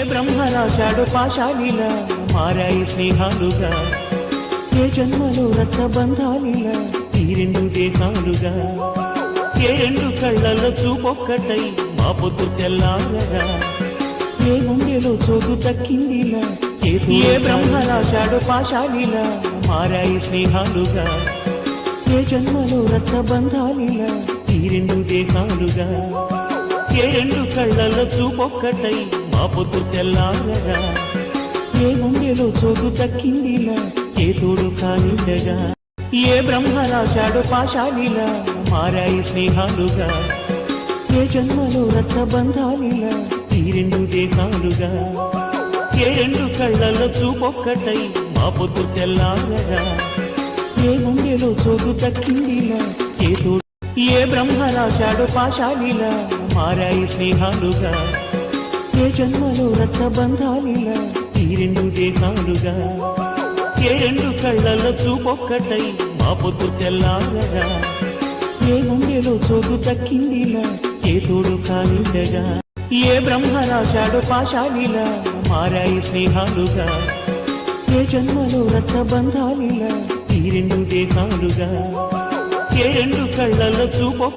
బ్రహ్మ రాశాడు పాశాలిలా మారాయి స్నేహాలుగా, ఏ జన్మలో రక్త బంధాలిలా ఈ రెండు దేహాలుగా, ఏ రెండు కళ్ళల్లో చూపొక్కటై మా పొద్దు తెల్లారగా, ఏ గుండెలో చోటు తక్కిందిలా ఏ బ్రహ్మ రాశాడు పాశాలిలా మారాయి స్నేహాలుగా, ఏ జన్మలో రక్త బంధాలిలా ఈ రెండు దేహాలుగా, ఏ రెండు కళ్ళల్లో చూపొక్కటై మా పొద్దు తెల్లారగా, ఏ గుండెలో చోటు తక్కిందిలా ఏ తోడు కానిండగా, ఏ బ్రహ్మ రాశాడు పాశాలిలా మారాయి స్నేహాలుగా, ఏ జన్మలో రక్త బంధాలిలా ఈ రెండు దేహాలుగా, ఏ రెండు కళ్ళల్లో చూపొక్కటై మా పొద్దు తెల్లారగా, ఏ గుండెలో చోటు తక్కిందిలా ఏ తోడు ఏ బ్రహ్మ రాశాడు పాశాలిలా మారాయి స్నేహాలుగా, ఏ జన్మలో రక్త బంధాలిలా ఈ రెండు దేహాలుగా, ఏ రెండు కళ్ళల్లో చూపొక్కటై మా పొద్దు తెల్లారగా, ఏ గుండెలో చోటు తక్కిందిలా ఏ తోడు కానిండగా, ఏ బ్రహ్మ రాశాడు పాశాలిలా మారాయి స్నేహాలుగా, ఏ జన్మలో రక్త బంధాలిలా ఈ రెండు దేహాలుగా, ఏ రెండు కళ్ళల్లో చూపొక్క